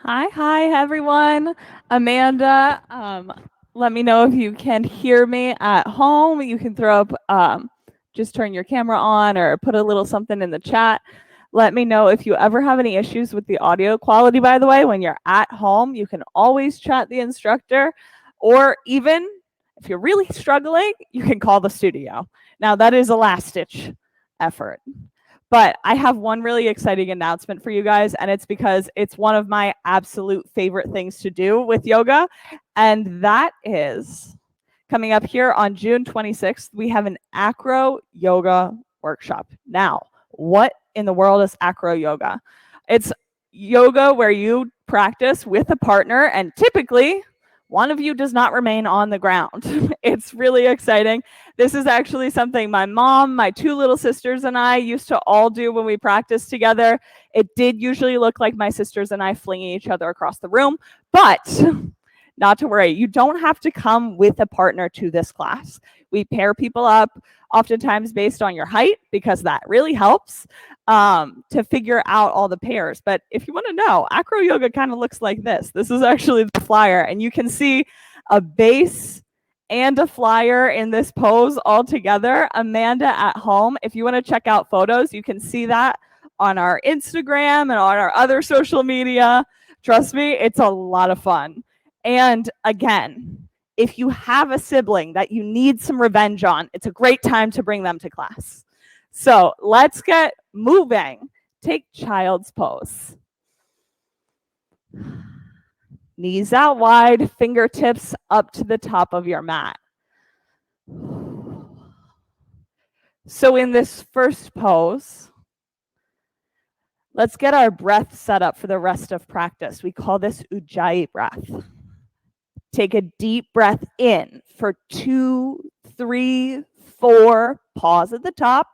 Hi, everyone. Amanda, let me know if you can hear me at home. You can throw up, just turn your camera on or put a little something in the chat. Let me know if you ever have any issues with the audio quality, by the way. When you're at home, you can always chat the instructor, or even if you're really struggling, you can call the studio. Now, that is a last-ditch effort. But I have one really exciting announcement for you guys, and it's because it's one of my absolute favorite things to do with yoga, and that is coming up here on June 26th. We have an acro yoga workshop. Now, what in the world is acro yoga? It's yoga where you practice with a partner, and typically one of you does not remain on the ground. It's really exciting. This is actually something my mom, my two little sisters, and I used to all do when we practiced together. It did usually look like my sisters and I flinging each other across the room, but not to worry. You don't have to come with a partner to this class. We pair people up, oftentimes based on your height, because that really helps to figure out all the pairs. But if you want to know, acro yoga kind of looks like this. This is actually the flyer, and you can see a base and a flyer in this pose all together. Amanda at home, if you want to check out photos, you can see that on our Instagram and on our other social media. Trust me, it's a lot of fun. And again, if you have a sibling that you need some revenge on, it's a great time to bring them to class. So let's get moving. Take child's pose. Knees out wide, fingertips up to the top of your mat. So in this first pose, let's get our breath set up for the rest of practice. We call this Ujjayi breath. Take a deep breath in for 2, 3, 4. Pause at the top.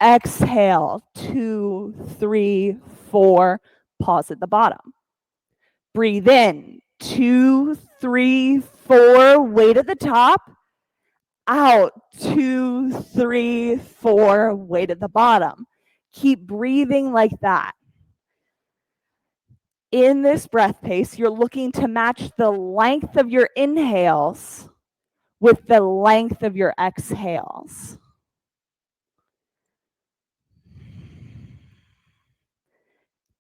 Exhale, 2, 3, 4. Pause at the bottom. Breathe in, 2, 3, 4. Weight at the top. Out, 2, 3, 4. Weight at the bottom. Keep breathing like that. In this breath pace, you're looking to match the length of your inhales with the length of your exhales.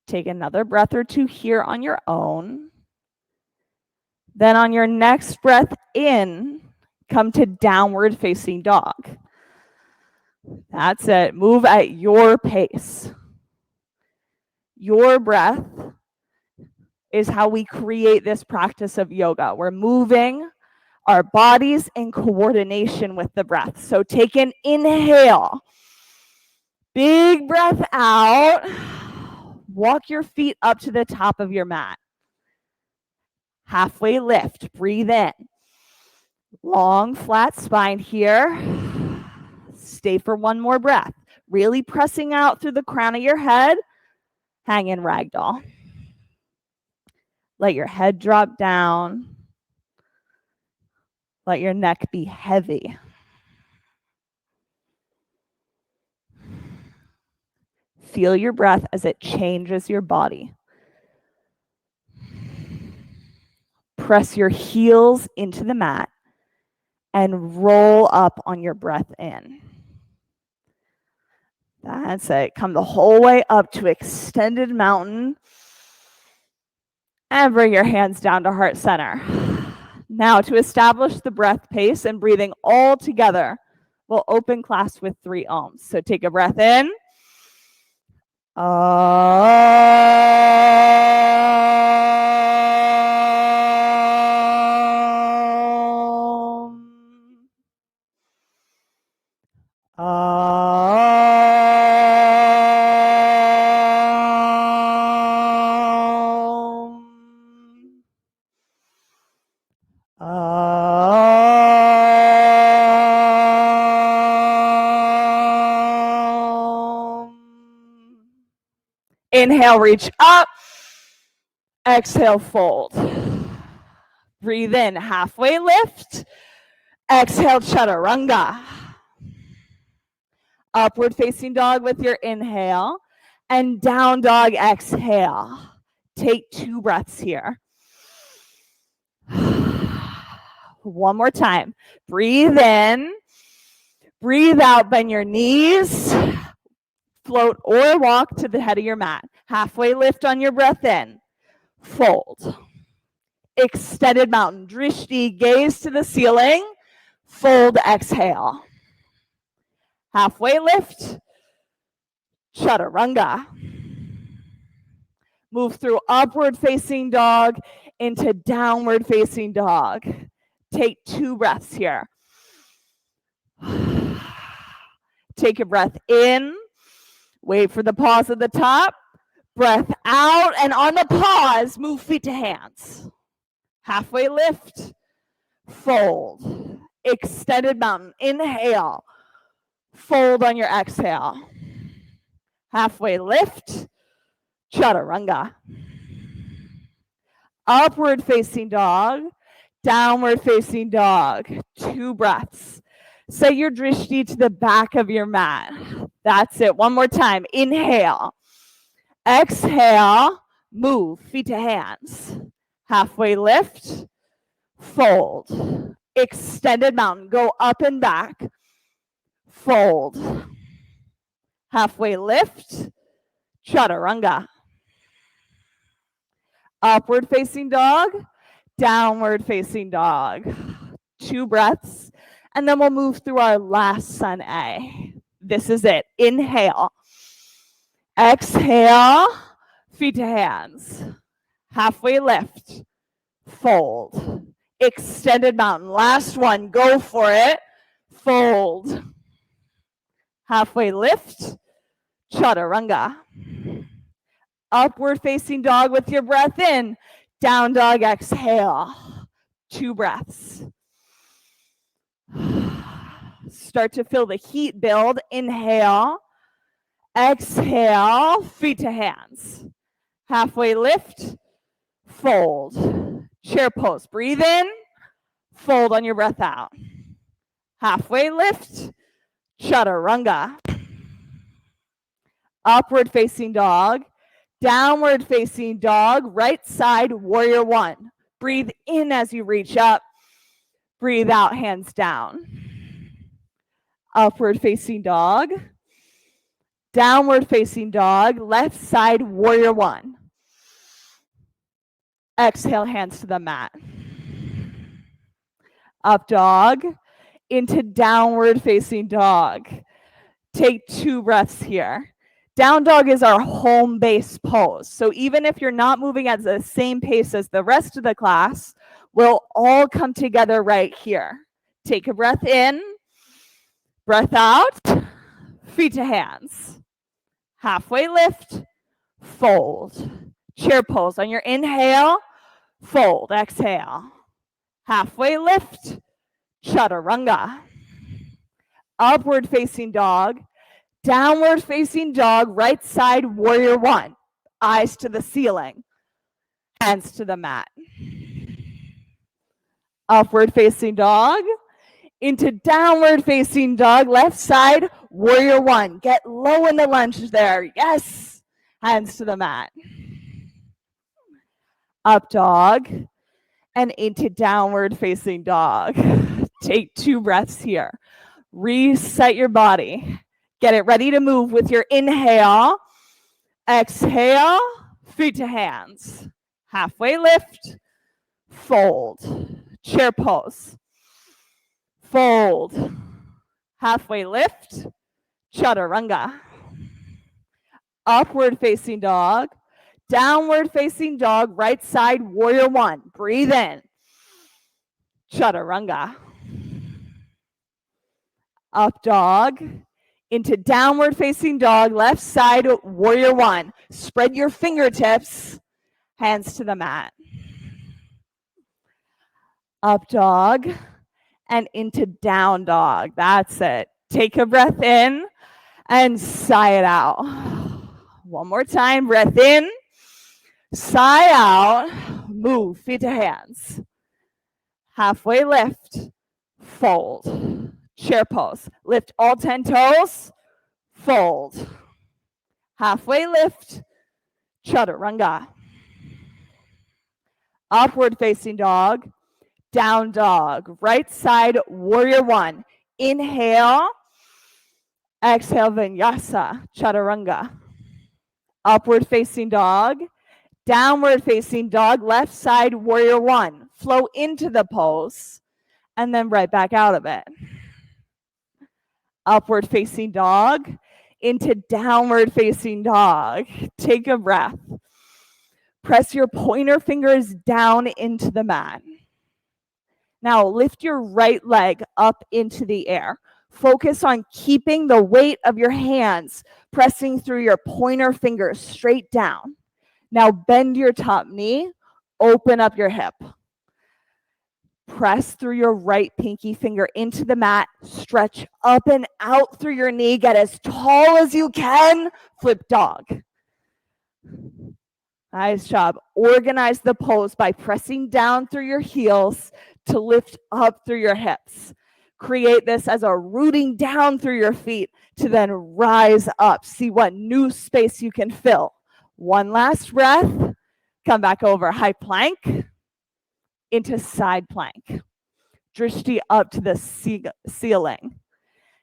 Take another breath or two here on your own. Then on your next breath in, come to downward facing dog. That's it. Move at your pace. Your breath is how we create this practice of yoga. We're moving our bodies in coordination with the breath. So take an inhale. Big breath out. Walk your feet up to the top of your mat. Halfway lift. Breathe in. Long, flat spine here. Stay for one more breath. Really pressing out through the crown of your head. Hang in ragdoll. Let your head drop down. Let your neck be heavy. Feel your breath as it changes your body. Press your heels into the mat and roll up on your breath in. That's it. Come the whole way up to extended mountain. And bring your hands down to heart center. Now, to establish the breath pace and breathing all together, we'll open class with 3 ohms. So take a breath in. Inhale, reach up. Exhale, fold. Breathe in, halfway lift. Exhale, chaturanga. Upward facing dog with your inhale. And down dog, exhale. Take 2 breaths here. One more time. Breathe in. Breathe out, bend your knees. Float or walk to the head of your mat. Halfway lift on your breath in. Fold. Extended mountain. Drishti, gaze to the ceiling. Fold, exhale. Halfway lift. Chaturanga. Move through upward facing dog into downward facing dog. Take 2 breaths here. Take a breath in. Wait for the pause at the top. Breath out, and on the pause, move feet to hands. Halfway lift. Fold. Extended mountain. Inhale. Fold on your exhale. Halfway lift. Chaturanga. Upward facing dog. Downward facing dog. 2 breaths. Set your drishti to the back of your mat. That's it. One more time. Inhale. Exhale. Move. Feet to hands. Halfway lift. Fold. Extended mountain. Go up and back. Fold. Halfway lift. Chaturanga. Upward facing dog. Downward facing dog. 2 breaths. And then we'll move through our last sun A. This is it. Inhale. Exhale. Feet to hands. Halfway lift. Fold. Extended mountain. Last one. Go for it. Fold. Halfway lift. Chaturanga. Upward facing dog with your breath in. Down dog. Exhale. 2 breaths. Start to feel the heat build. Inhale. Exhale. Feet to hands. Halfway lift. Fold. Chair pose. Breathe in. Fold on your breath out. Halfway lift. Chaturanga. Upward facing dog. Downward facing dog. Right side, warrior 1. Breathe in as you reach up. Breathe out, hands down. Upward facing dog. Downward facing dog. Left side, warrior 1. Exhale, hands to the mat. Up dog into downward facing dog. Take 2 breaths here. Down dog is our home base pose. So even if you're not moving at the same pace as the rest of the class, we'll all come together right here. Take a breath in, breath out, feet to hands. Halfway lift, fold. Chair pose on your inhale, fold, exhale. Halfway lift, chaturanga. Upward facing dog, downward facing dog, right side, warrior 1. Eyes to the ceiling, hands to the mat. Upward facing dog, into downward facing dog, left side, warrior 1. Get low in the lunge there. Yes. Hands to the mat. Up dog and into downward facing dog. Take 2 breaths here. Reset your body. Get it ready to move with your inhale. Exhale, feet to hands. Halfway lift, fold. Chair pose. Fold. Halfway lift, chaturanga. Upward facing dog. Downward facing dog, right side, warrior 1. Breathe in. Chaturanga. Up dog. Into downward facing dog, left side, warrior 1. Spread your fingertips, hands to the mat. Up dog and into down dog. That's it. Take a breath in and sigh it out. One more time, breath in, sigh out, move, feet to hands. Halfway lift, fold. Chair pose. Lift all 10 toes, fold. Halfway lift, chaturanga. Upward facing dog, down dog. Right side, warrior one. Inhale, exhale, vinyasa, chaturanga. Upward facing dog, downward facing dog, left side, warrior one. Flow into the pose and then right back out of it. Upward facing dog into downward facing dog. Take a breath. Press your pointer fingers down into the mat. Now lift your right leg up into the air. Focus on keeping the weight of your hands pressing through your pointer fingers straight down. Now bend your top knee, open up your hip. Press through your right pinky finger into the mat, stretch up and out through your knee, get as tall as you can, flip dog. Nice job. Organize the pose by pressing down through your heels to lift up through your hips. Create this as a rooting down through your feet to then rise up. See what new space you can fill. One last breath. Come back over. High plank into side plank. Drishti up to the ceiling.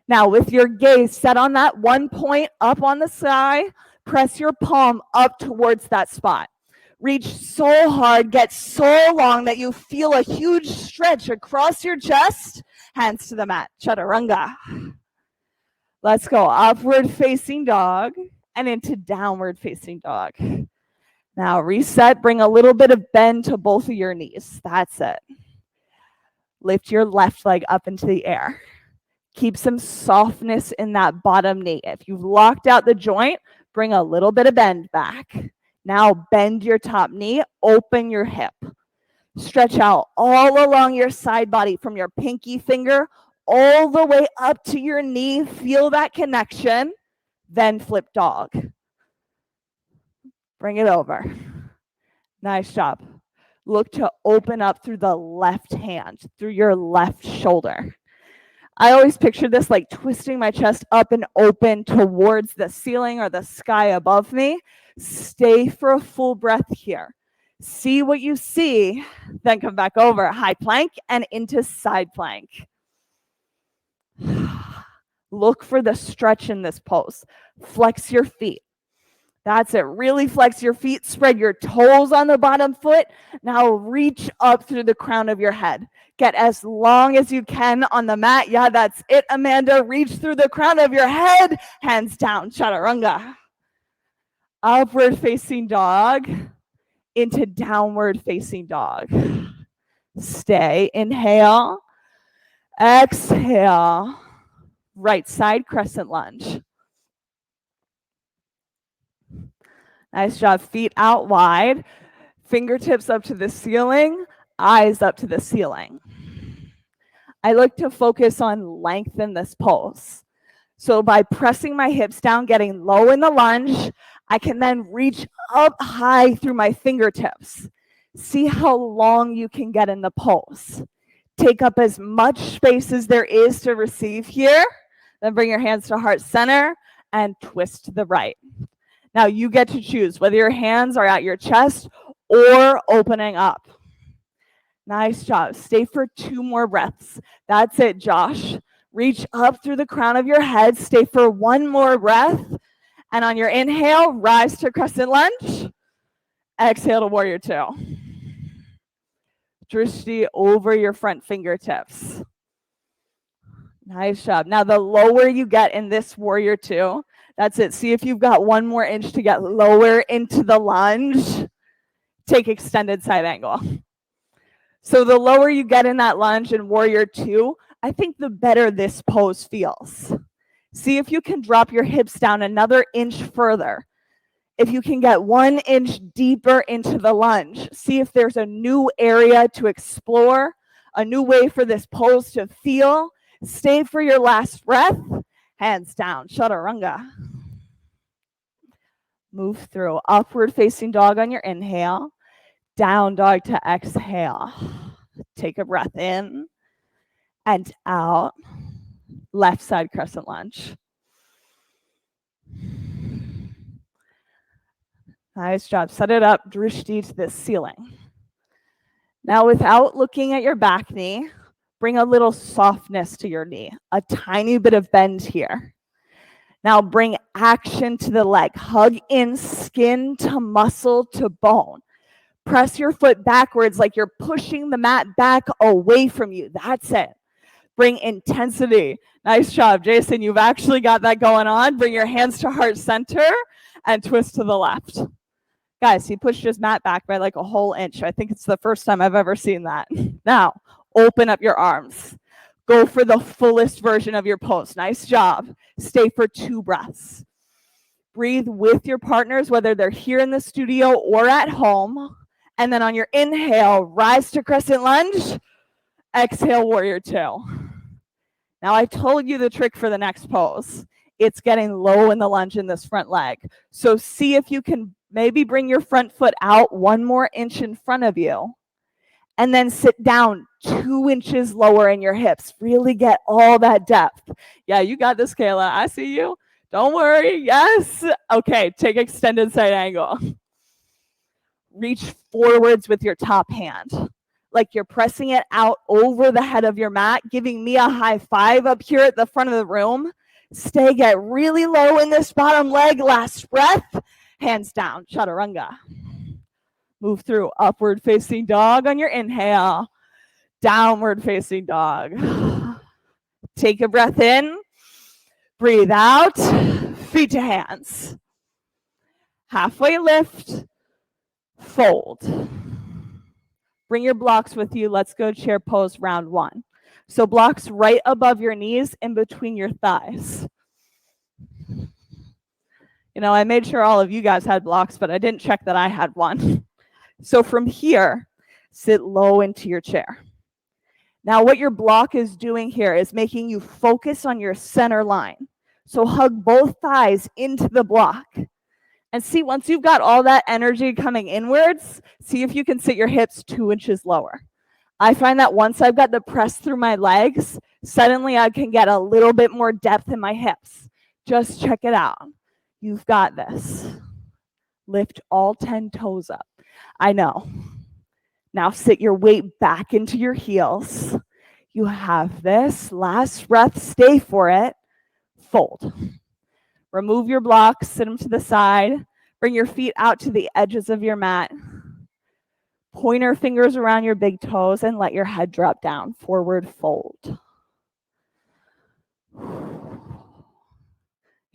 Now with your gaze set on that one point up on the sky, press your palm up towards that spot. Reach so hard, get so long that you feel a huge stretch across your chest. Hands to the mat, chaturanga. Let's go upward facing dog and into downward facing dog. Now reset, bring a little bit of bend to both of your knees. That's it. Lift your left leg up into the air. Keep some softness in that bottom knee. If you've locked out the joint, bring a little bit of bend back. Now bend your top knee, open your hip. Stretch out all along your side body from your pinky finger all the way up to your knee. Feel that connection. Then flip dog. Bring it over. Nice job. Look to open up through the left hand, through your left shoulder. I always picture this like twisting my chest up and open towards the ceiling or the sky above me. Stay for a full breath here. See what you see, then come back over. High plank and into side plank. Look for the stretch in this pose. Flex your feet. That's it. Really flex your feet. Spread your toes on the bottom foot. Now reach up through the crown of your head. Get as long as you can on the mat. Yeah, that's it, Amanda. Reach through the crown of your head. Hands down, chaturanga. Upward facing dog into downward facing dog. Stay. Inhale. Exhale. Right side crescent lunge. Nice job. Feet out wide. Fingertips up to the ceiling. Eyes up to the ceiling. I like to focus on length in this pose. So by pressing my hips down, getting low in the lunge, I can then reach up high through my fingertips. See how long you can get in the pose. Take up as much space as there is to receive here. Then bring your hands to heart center and twist to the right. Now you get to choose whether your hands are at your chest or opening up. Nice job. Stay for 2 more breaths. That's it, Josh. Reach up through the crown of your head. Stay for 1 more breath. And on your inhale, rise to crescent lunge. Exhale to warrior 2. Drishti over your front fingertips. Nice job. Now the lower you get in this warrior 2, that's it. See if you've got 1 more inch to get lower into the lunge. Take extended side angle. So the lower you get in that lunge in warrior 2, I think the better this pose feels. See if you can drop your hips down another inch further. If you can get 1 inch deeper into the lunge, see if there's a new area to explore, a new way for this pose to feel. Stay for your last breath. Hands down, chaturanga. Move through upward facing dog on your inhale, down dog to exhale. Take a breath in and out. Left side crescent lunge. Nice job. Set it up, drishti to the ceiling. Now, without looking at your back knee, bring a little softness to your knee, a tiny bit of bend here. Now bring action to the leg. Hug in skin to muscle to bone. Press your foot backwards like you're pushing the mat back away from you. That's it. Bring intensity. Nice job, Jason. You've actually got that going on. Bring your hands to heart center and twist to the left. Guys, he pushed his mat back by like a whole inch. I think it's the first time I've ever seen that. Now, open up your arms. Go for the fullest version of your pose. Nice job. Stay for 2 breaths. Breathe with your partners, whether they're here in the studio or at home. And then on your inhale, rise to crescent lunge. Exhale, warrior 2. Now, I told you the trick for the next pose. It's getting low in the lunge in this front leg. So see if you can maybe bring your front foot out 1 more inch in front of you. And then sit down 2 inches lower in your hips. Really get all that depth. Yeah, you got this, Kayla. I see you. Don't worry. Yes. Okay, take extended side angle. Reach forwards with your top hand. Like you're pressing it out over the head of your mat, giving me a high five up here at the front of the room. Stay, get really low in this bottom leg. Last breath. Hands down, chaturanga. Move through upward facing dog on your inhale. Downward facing dog. Take a breath in. Breathe out. Feet to hands. Halfway lift. Fold. Bring your blocks with you. Let's go chair pose round 1. So blocks right above your knees in between your thighs. You know, I made sure all of you guys had blocks, but I didn't check that I had one. So from here, sit low into your chair. Now what your block is doing here is making you focus on your center line. So hug both thighs into the block. And see, once you've got all that energy coming inwards, see if you can sit your hips 2 inches lower. I find that once I've got the press through my legs, suddenly I can get a little bit more depth in my hips. Just check it out. You've got this. Lift all 10 toes up. I know. Now sit your weight back into your heels. You have this. Last breath, stay for it. Fold. Remove your blocks, sit them to the side. Bring your feet out to the edges of your mat. Pointer fingers around your big toes and let your head drop down. Forward fold.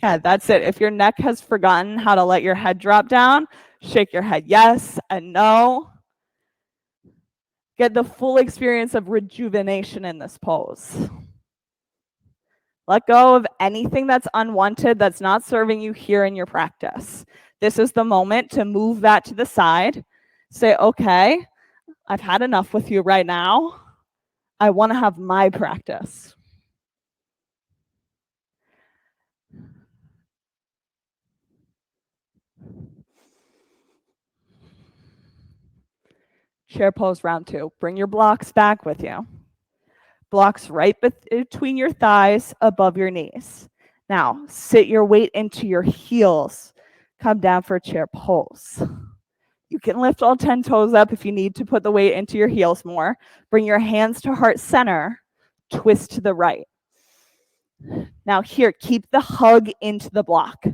Yeah, that's it. If your neck has forgotten how to let your head drop down, shake your head yes and no. Get the full experience of rejuvenation in this pose. Let go of anything that's unwanted, that's not serving you here in your practice. This is the moment to move that to the side. Say, okay, I've had enough with you right now. I want to have my practice. Chair pose round 2. Bring your blocks back with you. Blocks right between your thighs, above your knees. Now, sit your weight into your heels. Come down for chair pose. You can lift all 10 toes up if you need to put the weight into your heels more. Bring your hands to heart center. Twist to the right. Now here, keep the hug into the block.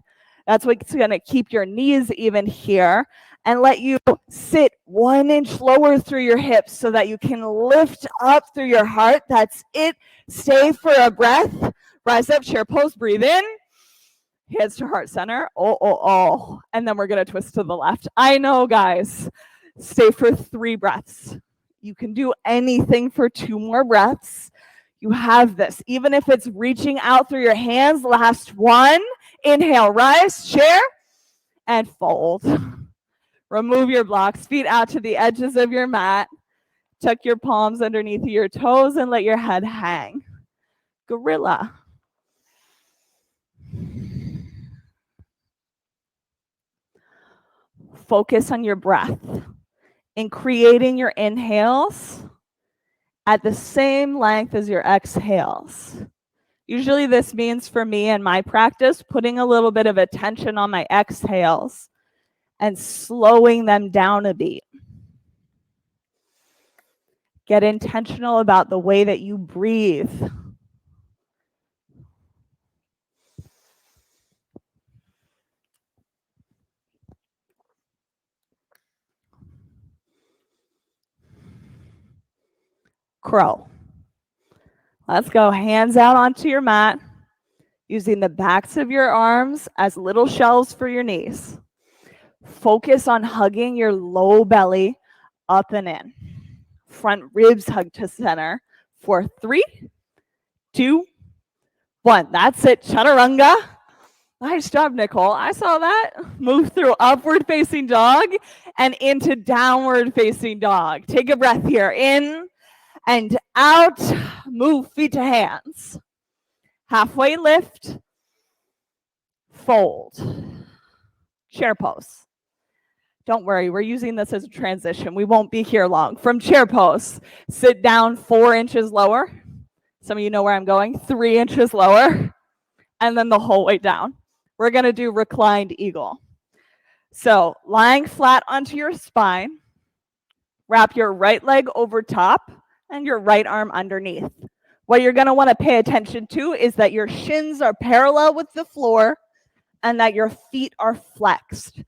That's what's going to keep your knees even here and let you sit 1 inch lower through your hips so that you can lift up through your heart. That's it. Stay for a breath. Rise up, chair pose, breathe in. Hands to heart center. Oh. And then we're going to twist to the left. I know, guys. Stay for 3 breaths. You can do anything for 2 more breaths. You have this. Even if it's reaching out through your hands, last 1. Inhale, rise, chair, and fold. Remove your blocks, feet out to the edges of your mat. Tuck your palms underneath your toes and let your head hang. Gorilla. Focus on your breath in creating your inhales at the same length as your exhales. Usually this means for me in my practice, putting a little bit of attention on my exhales and slowing them down a beat. Get intentional about the way that you breathe. Crow. Let's go. Hands out onto your mat, using the backs of your arms as little shelves for your knees. Focus on hugging your low belly up and in. Front ribs hug to center for 3, 2, 1. That's it. Chaturanga. Nice job, Nicole. I saw that. Move through upward facing dog and into downward facing dog. Take a breath here. In and out. Move feet to hands. Halfway lift. Fold. Chair pose. Don't worry, we're using this as a transition. We won't be here long. From chair pose, sit down 4 inches lower. Some of you know where I'm going. 3 inches lower. And then the whole way down. We're going to do reclined eagle. So lying flat onto your spine, wrap your right leg over top and your right arm underneath. What you're going to want to pay attention to is that your shins are parallel with the floor and that your feet are flexed.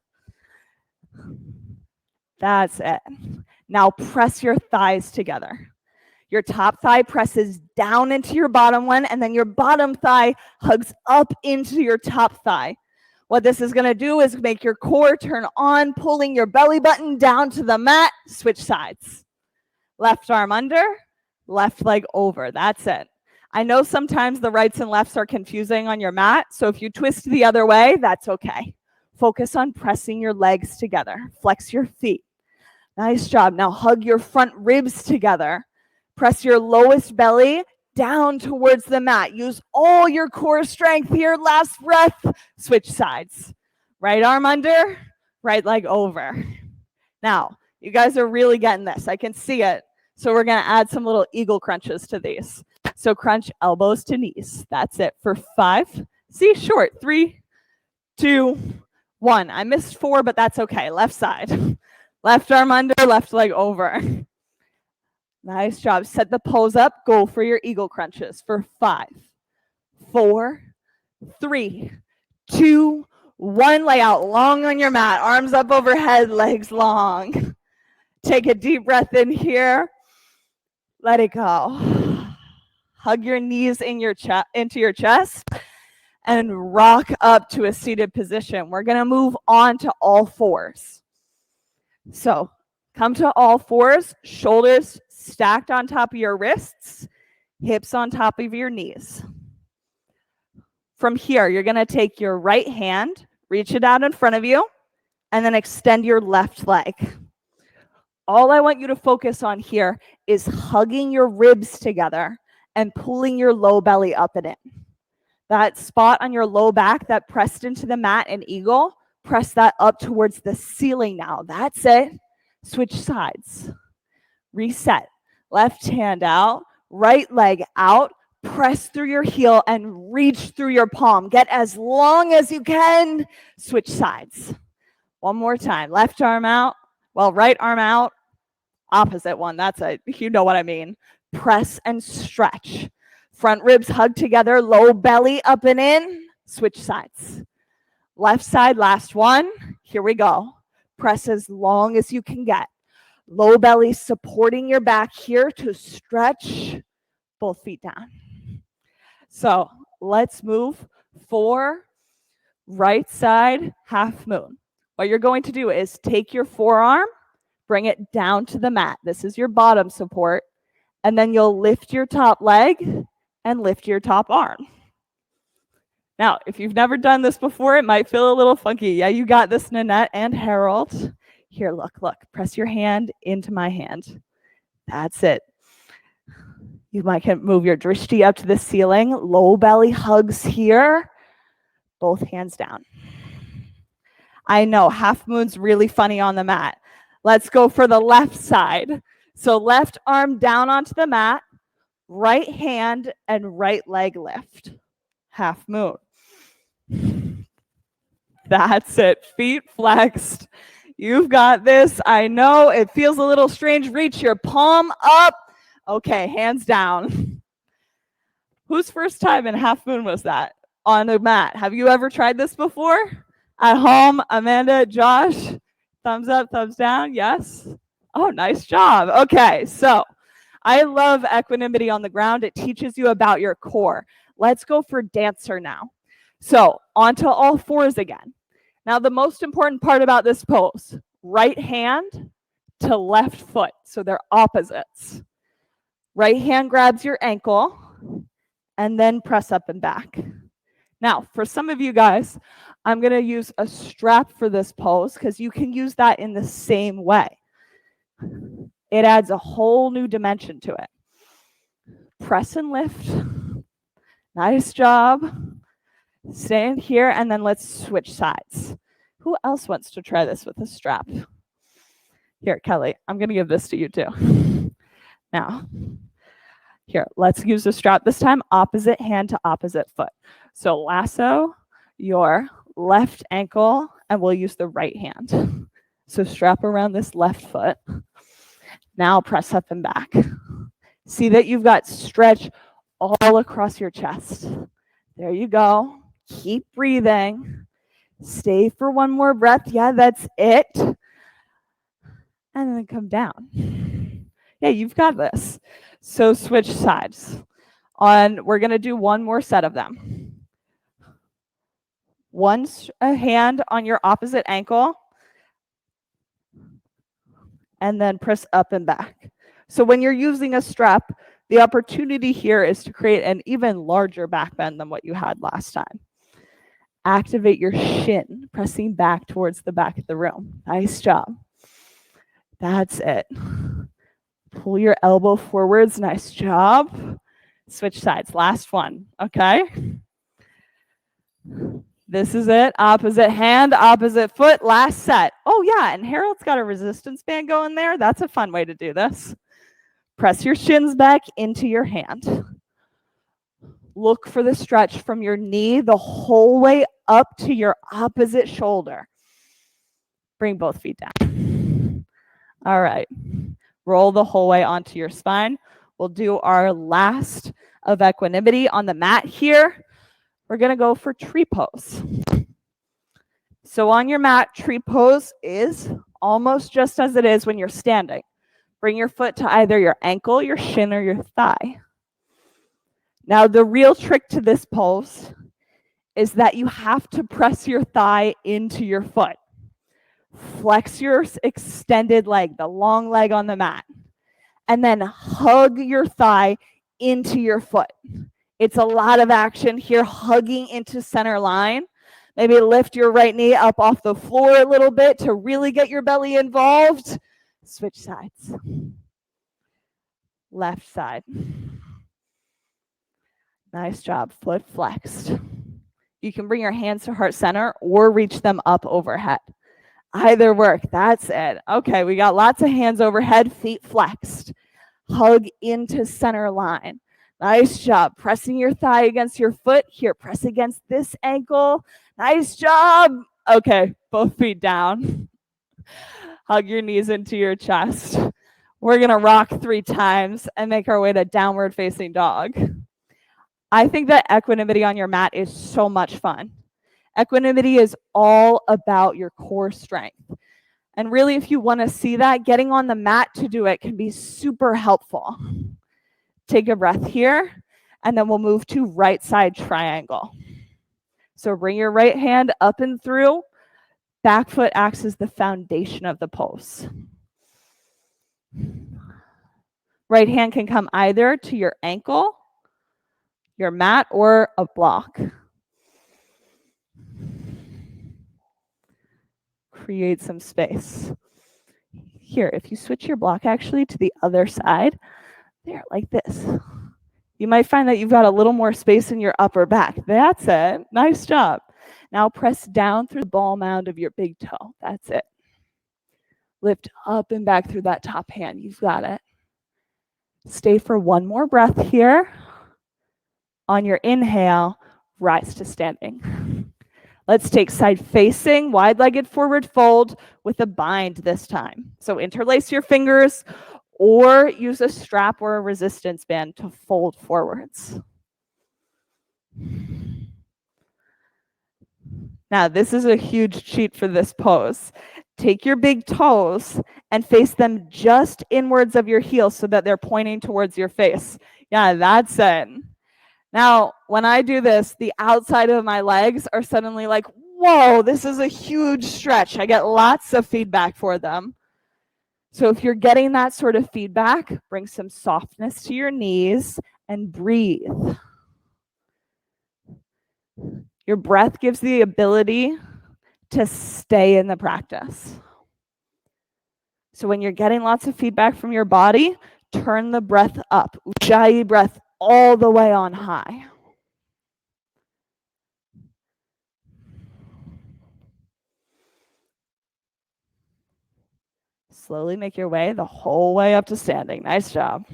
That's it. Now press your thighs together. Your top thigh presses down into your bottom one, and then your bottom thigh hugs up into your top thigh. What this is going to do is make your core turn on, pulling your belly button down to the mat. Switch sides. Left arm under, left leg over. That's it. I know sometimes the rights and lefts are confusing on your mat, so if you twist the other way, that's okay. Focus on pressing your legs together. Flex your feet. Nice job. Now hug your front ribs together. Press your lowest belly down towards the mat. Use all your core strength here. Last breath. Switch sides. Right arm under, right leg over. Now, you guys are really getting this. I can see it. So we're going to add some little eagle crunches to these. So crunch elbows to knees. That's it for 5. See, short. 3, 2, 1. I missed 4, but that's okay. Left side. Left arm under, left leg over. Nice job. Set the pose up. Go for your eagle crunches for 5, 4, 3, 2, 1. Lay out long on your mat. Arms up overhead, legs long. Take a deep breath in here. Let it go. Hug your knees in your into your chest and rock up to a seated position. We're going to move on to all fours. So come to all fours, shoulders stacked on top of your wrists, hips on top of your knees. From here, you're going to take your right hand, reach it out in front of you, and then extend your left leg. All I want you to focus on here is hugging your ribs together and pulling your low belly up and in. That spot on your low back that pressed into the mat in eagle, press that up towards the ceiling now. That's it. Switch sides. Reset. Left hand out, right leg out, press through your heel and reach through your palm. Get as long as you can. Switch sides. One more time. Left arm out, right arm out. Opposite one. That's it. You know what I mean. Press and stretch. Front ribs hug together, low belly up and in. Switch sides. Left side, last one. Here we go. Press as long as you can get. Low belly supporting your back here to stretch both feet down. So let's move for right side half moon. What you're going to do is take your forearm, bring it down to the mat. This is your bottom support. And then you'll lift your top leg and lift your top arm. Now, if you've never done this before, it might feel a little funky. Yeah, you got this, Nanette and Harold. Here, look. Press your hand into my hand. That's it. You might move your drishti up to the ceiling. Low belly hugs here. Both hands down. I know, half moon's really funny on the mat. Let's go for the left side. So left arm down onto the mat, right hand and right leg lift. Half moon. That's it. Feet flexed. You've got this. I know it feels a little strange. Reach your palm up Okay, hands down. Whose first time in Half Moon was that? On a mat. Have you ever tried this before? At home, Amanda, Josh, thumbs up, thumbs down, yes? Oh, nice job. Okay, so I love equanimity on the ground. It teaches you about your core. Let's go for dancer now. So onto all fours again. Now the most important part about this pose, right hand to left foot. So they're opposites. Right hand grabs your ankle and then press up and back. Now, for some of you guys, I'm going to use a strap for this pose because you can use that in the same way. It adds a whole new dimension to it. Press and lift. Nice job. Stand here, and then let's switch sides. Who else wants to try this with a strap? Here, Kelly, I'm going to give this to you too. Now, here, let's use the strap this time, opposite hand to opposite foot. So lasso your left ankle, and we'll use the right hand. So strap around this left foot. Now press up and back. See that you've got stretch all across your chest. There you go. Keep breathing. Stay for one more breath. Yeah, that's it. And then come down. Yeah, you've got this. So switch sides. We're going to do one more set of them. One hand on your opposite ankle, and then press up and back. So when you're using a strap, the opportunity here is to create an even larger back bend than what you had last time. Activate your shin, pressing back towards the back of the room. Nice job. That's it. Pull your elbow forwards. Nice job. Switch sides. Last one. Okay. This is it. Opposite hand, opposite foot. Last set. Oh, yeah. And Harold's got a resistance band going there. That's a fun way to do this. Press your shins back into your hand. Look for the stretch from your knee the whole way up to your opposite shoulder. Bring both feet down. All right. Roll the whole way onto your spine. We'll do our last of equanimity on the mat here. We're going to go for tree pose. So on your mat, tree pose is almost just as it is when you're standing. Bring your foot to either your ankle, your shin, or your thigh. Now, the real trick to this pose is that you have to press your thigh into your foot. Flex your extended leg, the long leg on the mat, and then hug your thigh into your foot. It's a lot of action here, hugging into center line. Maybe lift your right knee up off the floor a little bit to really get your belly involved. Switch sides. Left side. Nice job, foot flexed. You can bring your hands to heart center or reach them up overhead. Either work, that's it. Okay, we got lots of hands overhead, feet flexed. Hug into center line. Nice job, pressing your thigh against your foot. Here, press against this ankle. Nice job. Okay, both feet down. Hug your knees into your chest. We're gonna rock 3 times and make our way to downward facing dog. I think that equanimity on your mat is so much fun. Equanimity is all about your core strength. And really, if you want to see that, getting on the mat to do it can be super helpful. Take a breath here, and then we'll move to right side triangle. So bring your right hand up and through. Back foot acts as the foundation of the pose. Right hand can come either to your ankle, your mat, or a block. Create some space. Here, if you switch your block actually to the other side, there, like this. You might find that you've got a little more space in your upper back. That's it. Nice job. Now press down through the ball mound of your big toe. That's it. Lift up and back through that top hand. You've got it. Stay for one more breath here. On your inhale, rise to standing. Let's take side facing, wide-legged forward fold with a bind this time. So interlace your fingers or use a strap or a resistance band to fold forwards. Now, this is a huge cheat for this pose. Take your big toes and face them just inwards of your heels so that they're pointing towards your face. Yeah, that's it. Now, when I do this, the outside of my legs are suddenly like, whoa, this is a huge stretch. I get lots of feedback for them. So if you're getting that sort of feedback, bring some softness to your knees and breathe. Your breath gives the ability to stay in the practice. So when you're getting lots of feedback from your body, turn the breath up. Ujjayi breath all the way on high. Slowly make your way the whole way up to standing. Nice job.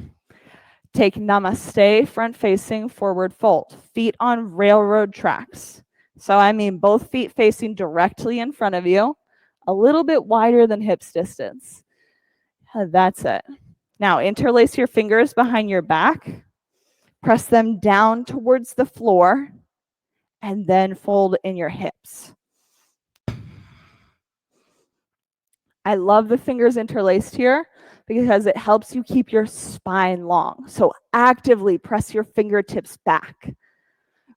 Take namaste, front facing, forward fold. Feet on railroad tracks. So I mean both feet facing directly in front of you, a little bit wider than hips distance. That's it. Now interlace your fingers behind your back, press them down towards the floor, and then fold in your hips. I love the fingers interlaced here because it helps you keep your spine long. So actively press your fingertips back.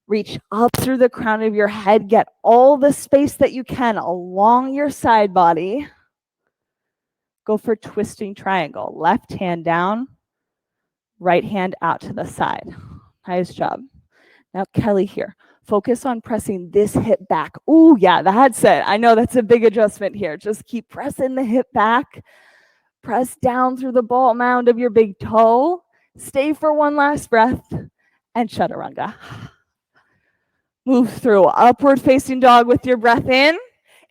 Reach up through the crown of your head. Get all the space that you can along your side body. Go for twisting triangle. Left hand down, right hand out to the side. Nice job. Now, Kelly here. Focus on pressing this hip back. Ooh, yeah, that's it. I know that's a big adjustment here. Just keep pressing the hip back. Press down through the ball mound of your big toe. Stay for one last breath and chaturanga. Move through upward facing dog with your breath in,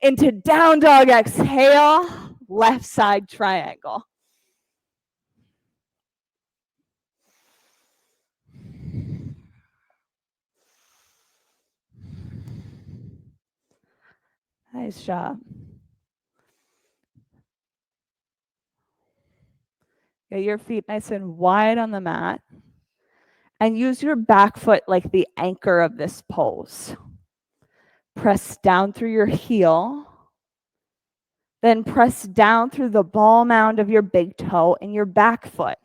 into down dog, exhale, left side triangle. Nice job. Get your feet nice and wide on the mat. And use your back foot like the anchor of this pose. Press down through your heel. Then press down through the ball mound of your big toe and your back foot.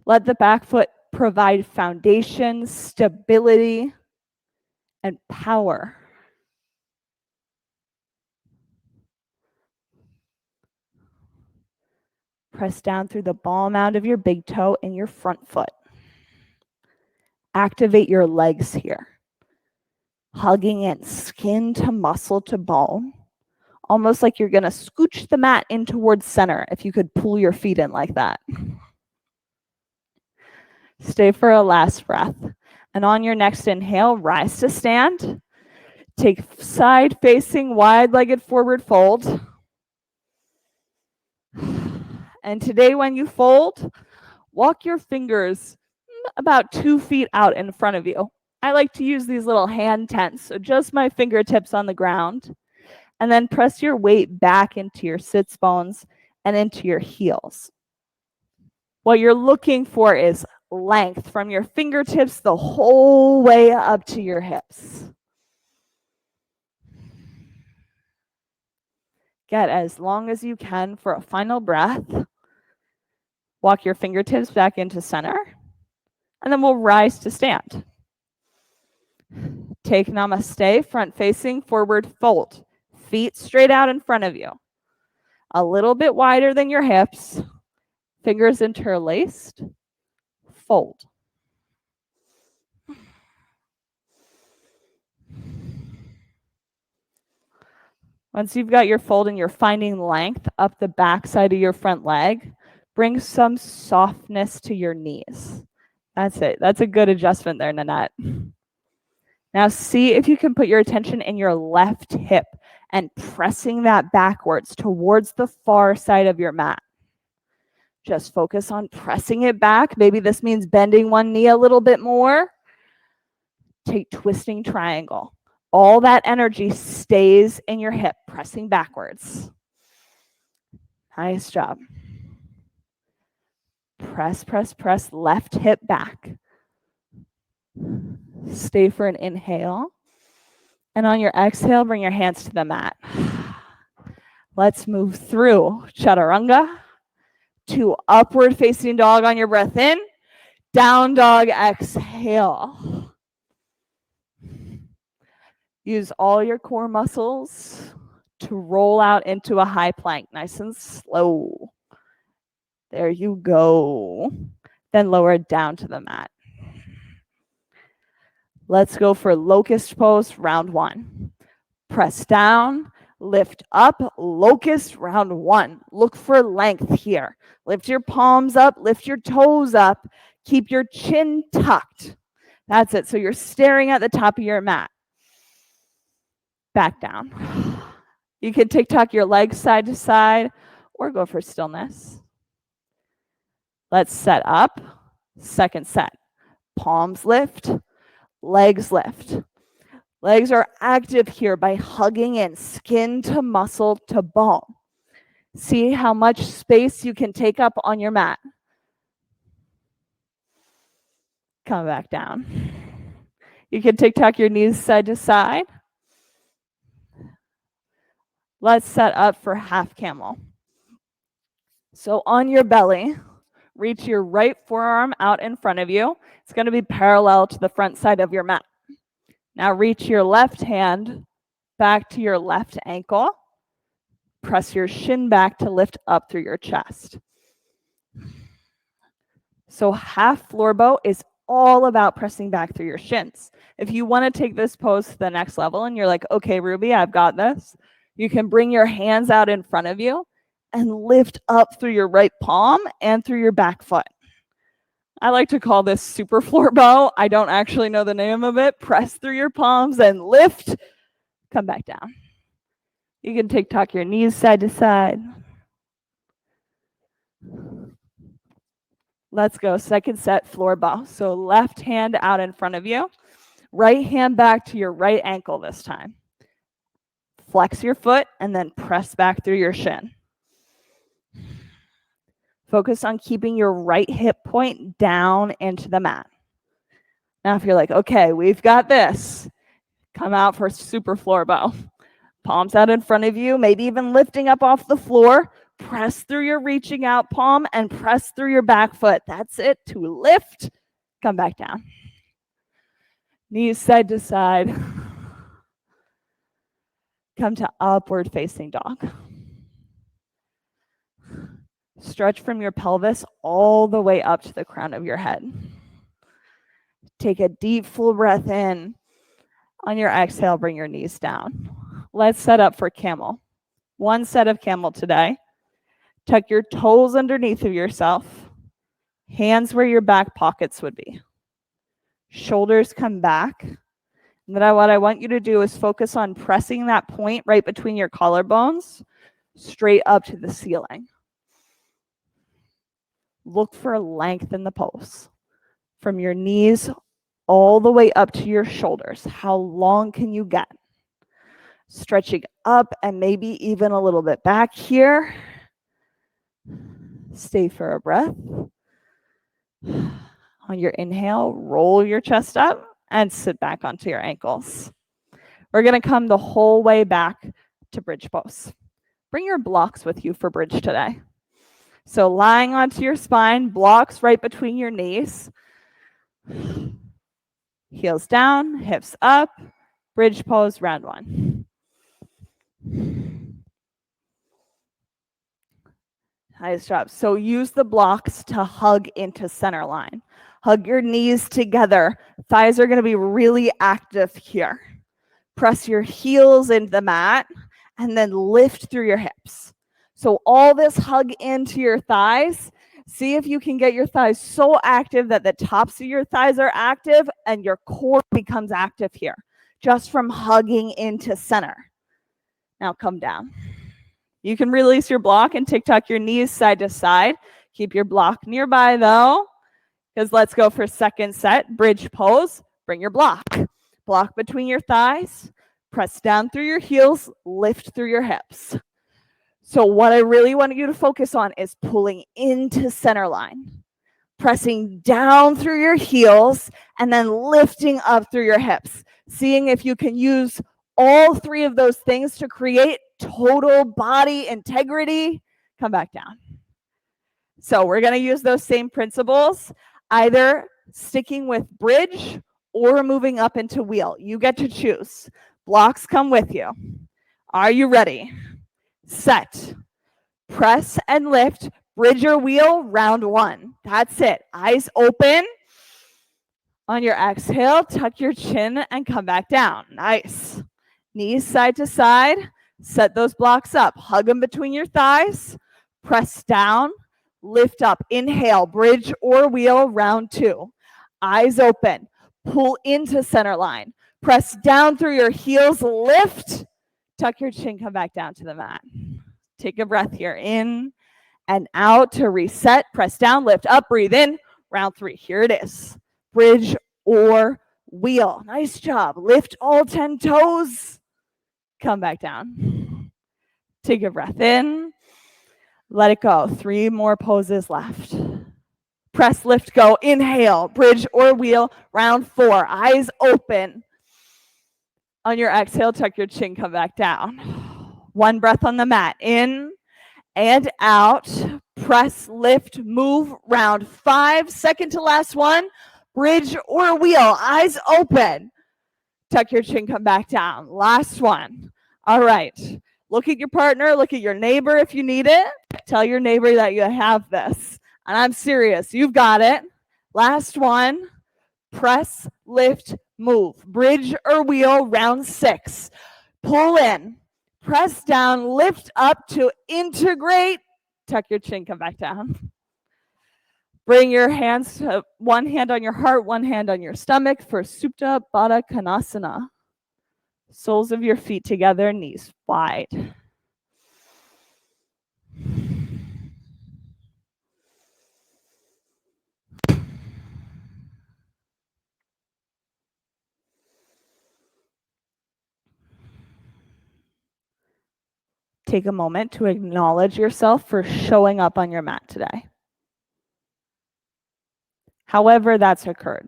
Let the back foot provide foundation, stability, and power. Press down through the ball mound of your big toe and your front foot. Activate your legs here. Hugging in skin to muscle to bone. Almost like you're going to scooch the mat in towards center if you could pull your feet in like that. Stay for a last breath. And on your next inhale, rise to stand. Take side facing wide-legged forward fold. And today when you fold, walk your fingers about 2 feet out in front of you. I like to use these little hand tents, so just my fingertips on the ground. And then press your weight back into your sits bones and into your heels. What you're looking for is length from your fingertips the whole way up to your hips. Get as long as you can for a final breath. Walk your fingertips back into center, and then we'll rise to stand. Take namaste, front facing, forward fold. Feet straight out in front of you. A little bit wider than your hips. Fingers interlaced. Fold. Once you've got your fold and you're finding length up the back side of your front leg, bring some softness to your knees. That's it. That's a good adjustment there, Nanette. Now see if you can put your attention in your left hip and pressing that backwards towards the far side of your mat. Just focus on pressing it back. Maybe this means bending one knee a little bit more. Take twisting triangle. All that energy stays in your hip, pressing backwards. Nice job. Press, press, press, left hip back. Stay for an inhale. And on your exhale, bring your hands to the mat. Let's move through chaturanga to upward facing dog on your breath in. Down dog, exhale. Use all your core muscles to roll out into a high plank, nice and slow. There you go. Then lower it down to the mat. Let's go for locust pose, round 1. Press down, lift up, locust, round 1. Look for length here. Lift your palms up, lift your toes up. Keep your chin tucked. That's it. So you're staring at the top of your mat. Back down. You can tick-tock your legs side to side or go for stillness. Let's set up. Second set. Palms lift, legs lift. Legs are active here by hugging in, skin to muscle to bone. See how much space you can take up on your mat. Come back down. You can tick-tock your knees side to side. Let's set up for half camel. So on your belly, reach your right forearm out in front of you. It's going to be parallel to the front side of your mat. Now reach your left hand back to your left ankle. Press your shin back to lift up through your chest. So half floor bow is all about pressing back through your shins. If you want to take this pose to the next level and you're like, okay, Ruby, I've got this, you can bring your hands out in front of you and lift up through your right palm and through your back foot. I like to call this super floor bow. I don't actually know the name of it. Press through your palms and lift. Come back down. You can tick-tock your knees side to side. Let's go. Second set, floor bow. So left hand out in front of you. Right hand back to your right ankle this time. Flex your foot and then press back through your shin. Focus on keeping your right hip point down into the mat. Now, if you're like, okay, we've got this, come out for super floor bow. Palms out in front of you, maybe even lifting up off the floor. Press through your reaching out palm and press through your back foot. That's it. To lift, come back down. Knees side to side. Come to upward facing dog. Stretch from your pelvis all the way up to the crown of your head. Take a deep, full breath in. On your exhale, bring your knees down. Let's set up for camel. One set of camel today. Tuck your toes underneath of yourself. Hands where your back pockets would be. Shoulders come back. And then what I want you to do is focus on pressing that point right between your collarbones straight up to the ceiling. Look for length in the pose. From your knees all the way up to your shoulders. How long can you get? Stretching up and maybe even a little bit back here. Stay for a breath. On your inhale, roll your chest up and sit back onto your ankles. We're going to come the whole way back to bridge pose. Bring your blocks with you for bridge today. So lying onto your spine, blocks right between your knees. Heels down, hips up, bridge pose, round 1. Nice job. So use the blocks to hug into center line. Hug your knees together. Thighs are going to be really active here. Press your heels into the mat and then lift through your hips. So all this hug into your thighs. See if you can get your thighs so active that the tops of your thighs are active and your core becomes active here, just from hugging into center. Now come down. You can release your block and tick-tock your knees side to side. Keep your block nearby though, because let's go for second set, bridge pose. Bring your block. Block between your thighs. Press down through your heels, lift through your hips. So what I really want you to focus on is pulling into center line. pressing down through your heels and then lifting up through your hips, seeing if you can use all three of those things to create total body integrity. Come back down. So we're going to use those same principles, either sticking with bridge or moving up into wheel. You get to choose. Blocks come with you. Are you ready? Set. Press and lift. Bridge or wheel, round one. That's it. Eyes open. On your exhale, tuck your chin and come back down. Nice. Knees side to side. Set those blocks up. Hug them between your thighs. Press down. Lift up. Inhale, bridge or wheel, round two. Eyes open. Pull into center line. Press down through your heels. Lift. Tuck your chin. Come back down to the mat. Take a breath here. In and out to reset. Press down, lift up, breathe in. Round three. Here it is. Bridge or wheel. Nice job. Lift all 10 toes. Come back down. Take a breath in. Let it go. 3 more poses left. Press, lift, go. Inhale, bridge or wheel. Round 4. Eyes open. On your exhale, tuck your chin, come back down. 1 breath on the mat. In and out. Press, lift, move. Round 5. Second to last one. Bridge or wheel. Eyes open. Tuck your chin, come back down. Last one. All right. Look at your partner. Look at your neighbor if you need it. Tell your neighbor that you have this. And I'm serious. You've got it. Last one. Press, lift, move. Bridge or wheel, round 6. Pull in. Press down. Lift up to integrate. Tuck your chin, come back down. Bring your hands to 1 hand on your heart, 1 hand on your stomach for Supta Baddha Konasana. Soles of your feet together, knees wide. Take a moment to acknowledge yourself for showing up on your mat today. However that's occurred.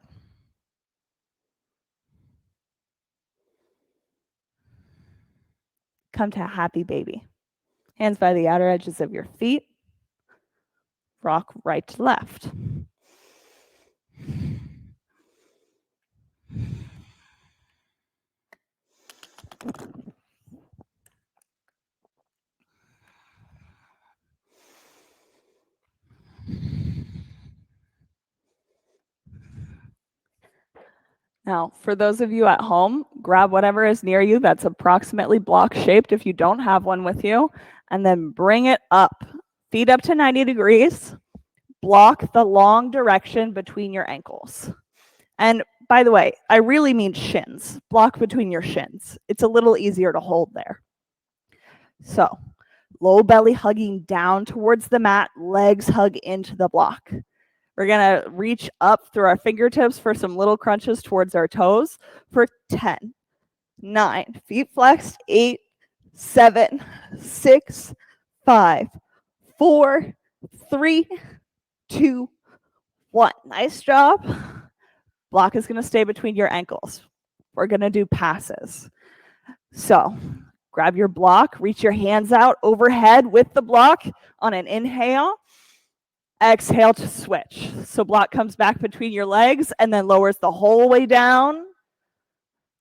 Come to a happy baby. Hands by the outer edges of your feet. Rock right to left. Now, for those of you at home, grab whatever is near you that's approximately block shaped if you don't have one with you, and then bring it up. Feet up to 90 degrees. Block the long direction between your ankles. And by the way, I really mean shins. Block between your shins. It's a little easier to hold there. So, low belly hugging down towards the mat, legs hug into the block. We're going to reach up through our fingertips for some little crunches towards our toes for 10, 9, feet flexed, 8, 7, 6, 5, 4, 3, 2, 1. Nice job. Block is going to stay between your ankles. We're going to do passes. So grab your block, reach your hands out overhead with the block on an inhale. Exhale to switch. So block comes back between your legs and then lowers the whole way down.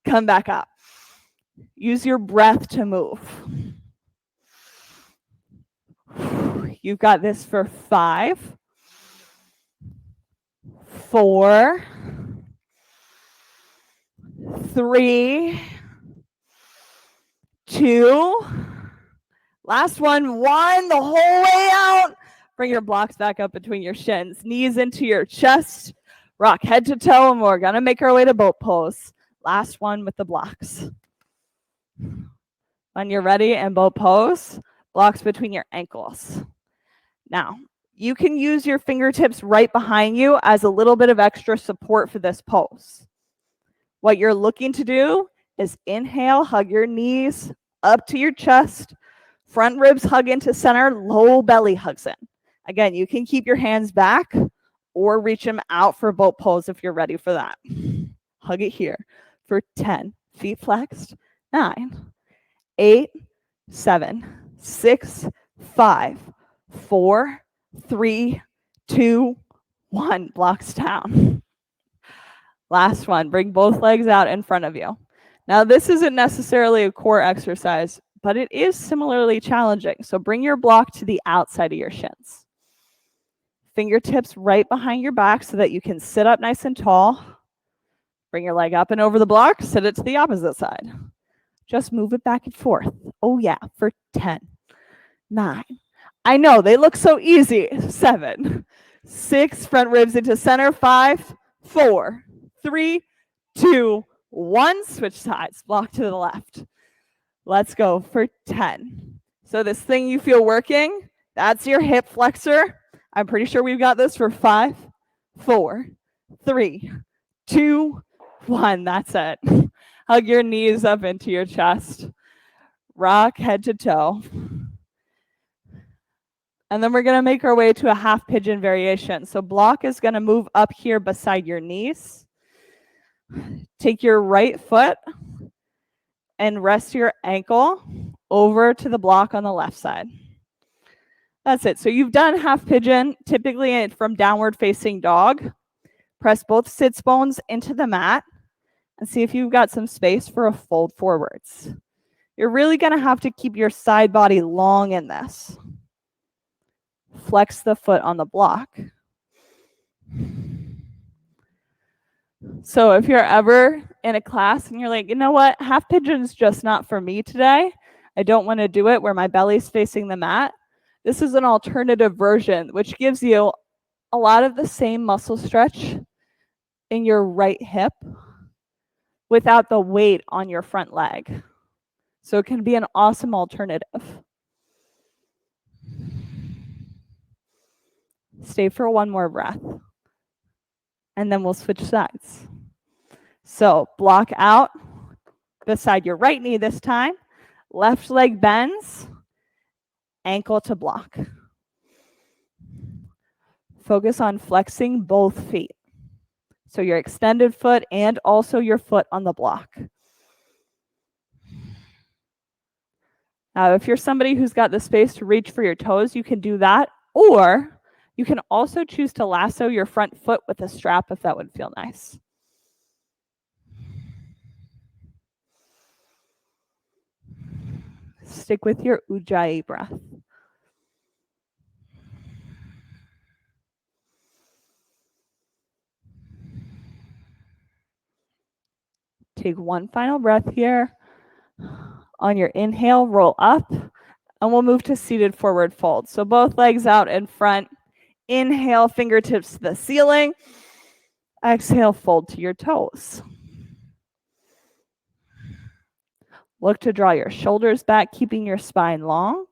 Come back up. Use your breath to move. You've got this for 5, 4, 3, 2. Last one, 1, the whole way out. Bring your blocks back up between your shins, knees into your chest, rock head to toe, and we're gonna make our way to boat pose. Last one with the blocks. When you're ready in boat pose, blocks between your ankles. Now, you can use your fingertips right behind you as a little bit of extra support for this pose. What you're looking to do is inhale, hug your knees up to your chest, front ribs hug into center, low belly hugs in. Again, you can keep your hands back or reach them out for boat pose if you're ready for that. Hug it here for 10. Feet flexed. 9, 8, 7, 6, 5, 4, 3, 2, 1. Blocks down. Last one. Bring both legs out in front of you. Now, this isn't necessarily a core exercise, but it is similarly challenging. So bring your block to the outside of your shins. Fingertips right behind your back so that you can sit up nice and tall. Bring your leg up and over the block. Sit it to the opposite side. Just move it back and forth. Oh, yeah, for 10, 9. I know, they look so easy. 7, 6, front ribs into center. 5, 4, 3, 2, 1. Switch sides. Block to the left. Let's go for 10. So this thing you feel working, that's your hip flexor. I'm pretty sure we've got this for 5, 4, 3, 2, 1. That's it. Hug your knees up into your chest. Rock head to toe. And then we're going to make our way to a half pigeon variation. So block is going to move up here beside your knees. Take your right foot and rest your ankle over to the block on the left side. That's it. So you've done half pigeon, typically from downward facing dog. Press both sits bones into the mat and see if you've got some space for a fold forwards. You're really going to have to keep your side body long in this. Flex the foot on the block. So if you're ever in a class and you're like, you know what, half pigeon's just not for me today. I don't want to do it where my belly's facing the mat. This is an alternative version, which gives you a lot of the same muscle stretch in your right hip without the weight on your front leg. So it can be an awesome alternative. Stay for one more breath. And then we'll switch sides. So block out beside your right knee this time. Left leg bends, ankle to block. Focus on flexing both feet. So your extended foot and also your foot on the block. Now, if you're somebody who's got the space to reach for your toes, you can do that. Or you can also choose to lasso your front foot with a strap if that would feel nice. Stick with your Ujjayi breath. Take one final breath here. On your inhale, roll up, and we'll move to seated forward fold. So both legs out in front. Inhale, fingertips to the ceiling. Exhale, fold to your toes. Look to draw your shoulders back, keeping your spine long.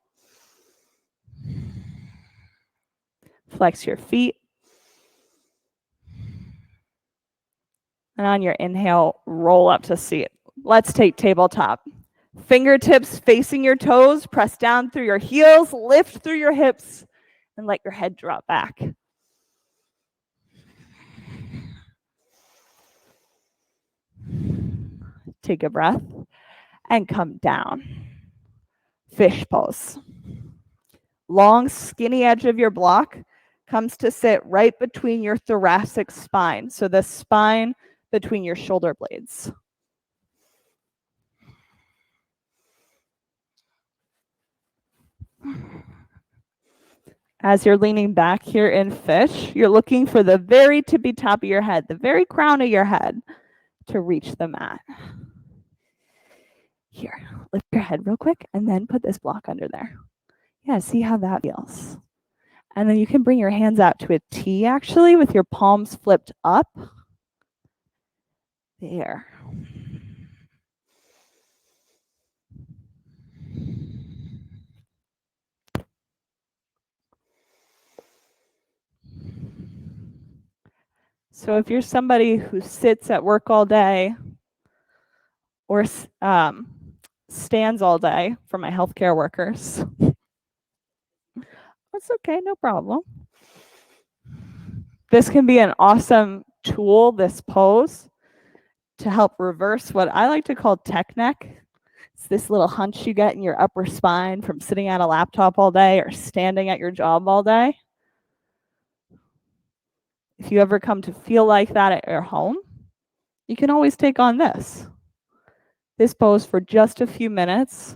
Flex your feet. And on your inhale, roll up to seat. Let's take tabletop. Fingertips facing your toes, press down through your heels, lift through your hips, and let your head drop back. Take a breath and come down. Fish pose. Long, skinny edge of your block comes to sit right between your thoracic spine. So the spine between your shoulder blades. As you're leaning back here in fish, you're looking for the very tippy top of your head, the very crown of your head to reach the mat. Here, lift your head real quick and then put this block under there. Yeah, see how that feels. And then you can bring your hands out to a T actually with your palms flipped up. There. So if you're somebody who sits at work all day or stands all day, for my healthcare workers, that's okay, no problem. This can be an awesome tool, this pose, to help reverse what I like to call tech neck. It's this little hunch you get in your upper spine from sitting at a laptop all day or standing at your job all day. If you ever come to feel like that at your home, you can always take on this. This pose for just a few minutes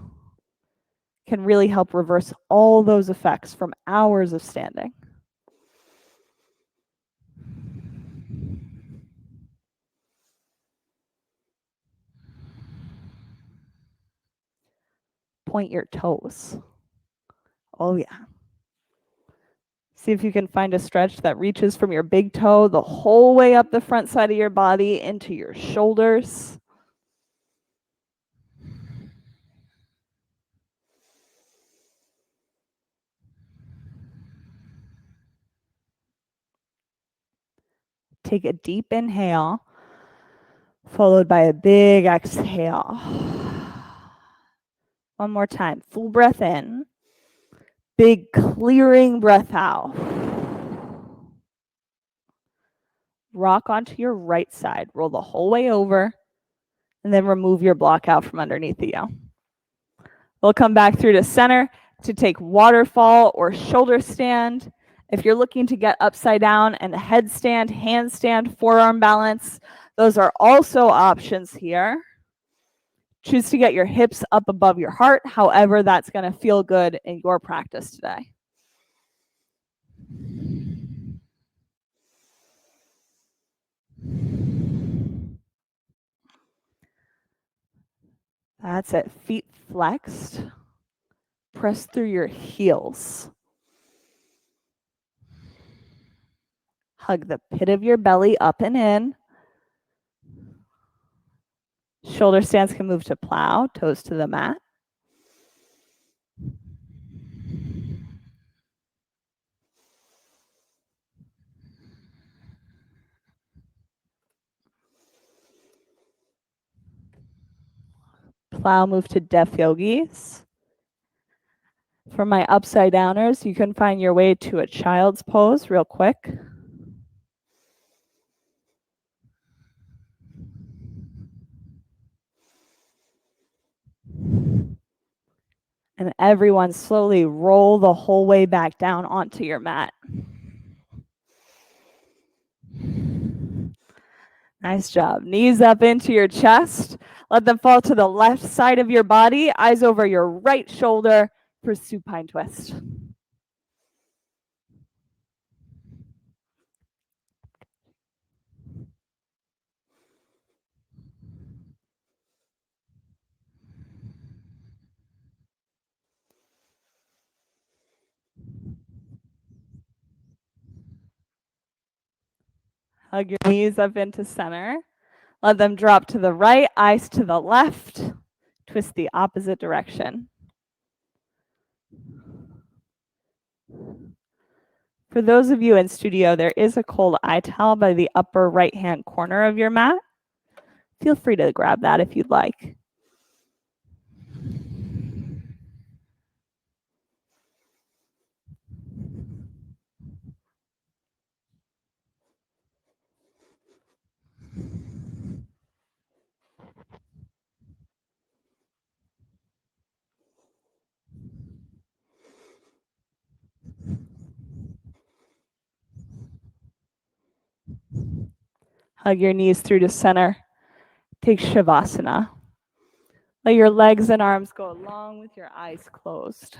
can really help reverse all those effects from hours of standing. Point your toes. Oh yeah. See if you can find a stretch that reaches from your big toe the whole way up the front side of your body into your shoulders. Take a deep inhale, followed by a big exhale. One more time. Full breath in. Big clearing breath out. Rock onto your right side. Roll the whole way over, and then remove your block out from underneath you. We'll come back through to center to take waterfall or shoulder stand. If you're looking to get upside down and headstand, handstand, forearm balance, those are also options here. Choose to get your hips up above your heart, however that's going to feel good in your practice today. That's it. Feet flexed. Press through your heels. Hug the pit of your belly up and in. Shoulder stands can move to plow, toes to the mat. Plow, move to deaf yogis. For my upside downers, you can find your way to a child's pose real quick. And everyone slowly roll the whole way back down onto your mat. Nice job. Knees up into your chest. Let them fall to the left side of your body. Eyes over your right shoulder for supine twist. Hug your knees up into center. Let them drop to the right, eyes to the left. Twist the opposite direction. For those of you in studio, there is a cold eye towel by the upper right-hand corner of your mat. Feel free to grab that if you'd like. Hug your knees through to center. Take Shavasana. Let your legs and arms go along with your eyes closed.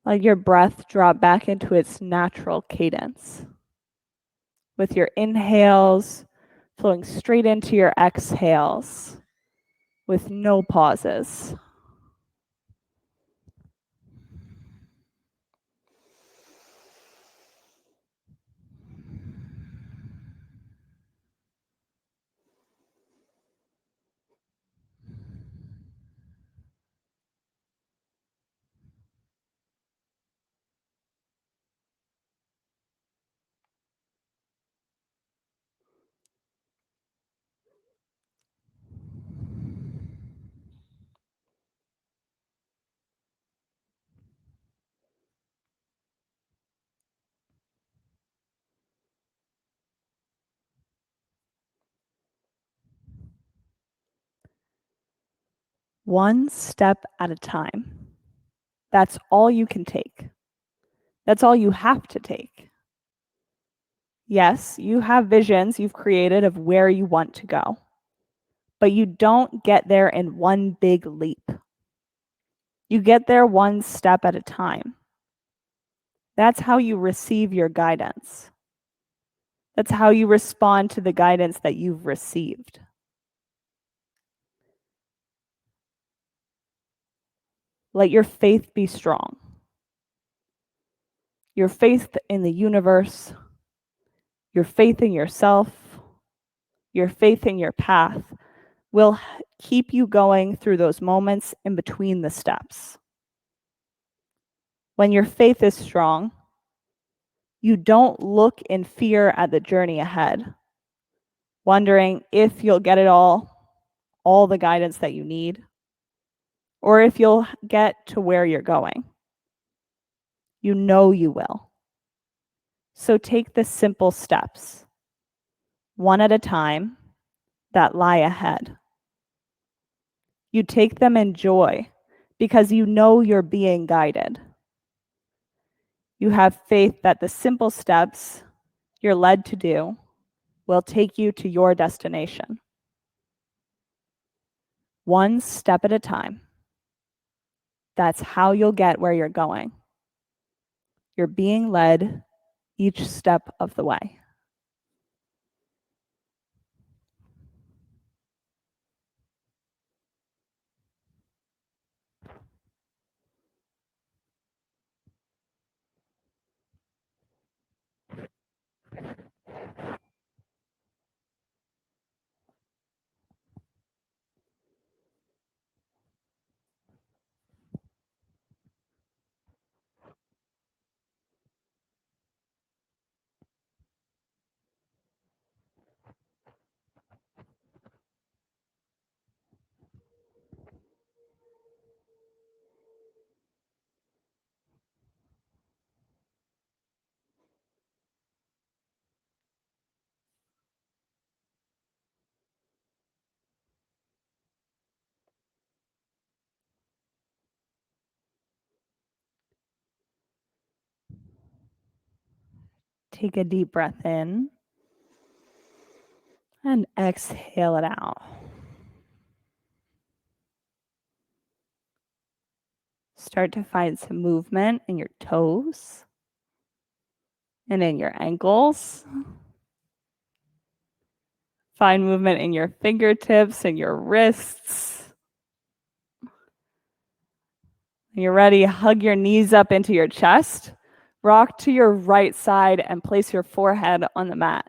Let your breath drop back into its natural cadence. With your inhales flowing straight into your exhales with no pauses. One step at a time. That's all you can take. That's all you have to take. Yes, you have visions you've created of where you want to go, but you don't get there in one big leap. You get there one step at a time. That's how you receive your guidance. That's how you respond to the guidance that you've received. Let your faith be strong. Your faith in the universe, your faith in yourself, your faith in your path will keep you going through those moments in between the steps. When your faith is strong, you don't look in fear at the journey ahead, wondering if you'll get it all the guidance that you need, or if you'll get to where you're going. You know you will. So take the simple steps, one at a time, that lie ahead. You take them in joy because you know you're being guided. You have faith that the simple steps you're led to do will take you to your destination. One step at a time. That's how you'll get where you're going. You're being led each step of the way. Take a deep breath in and exhale it out. Start to find some movement in your toes and in your ankles. Find movement in your fingertips and your wrists. When you're ready, hug your knees up into your chest. Rock to your right side and place your forehead on the mat.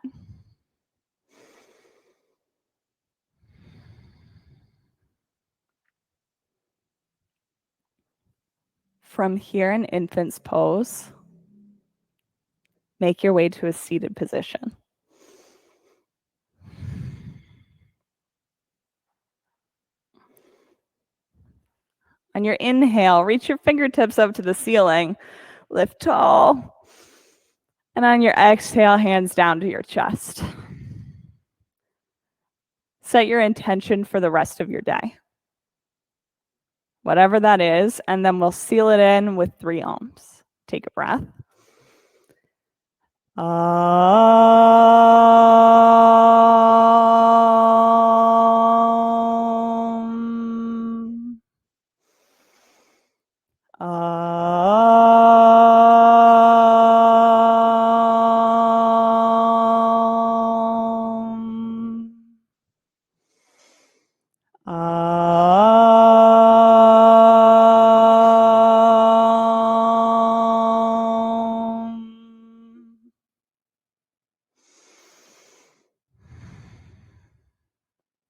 From here in infant's pose, make your way to a seated position. On your inhale, reach your fingertips up to the ceiling. Lift tall. And on your exhale, hands down to your chest. Set your intention for the rest of your day, whatever that is, and then we'll seal it in with 3 ohms. Take a breath.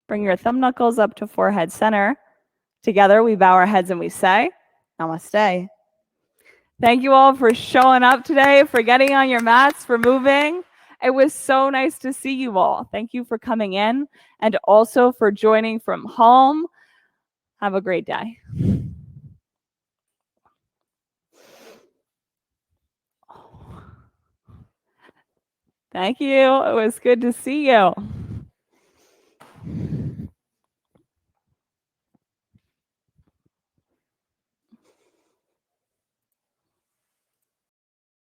Bring your thumb knuckles up to forehead center. Together, we bow our heads and we say, Namaste. Thank you all for showing up today, for getting on your mats, for moving. It was so nice to see you all. Thank you for coming in and also for joining from home. Have a great day. Thank you. It was good to see you.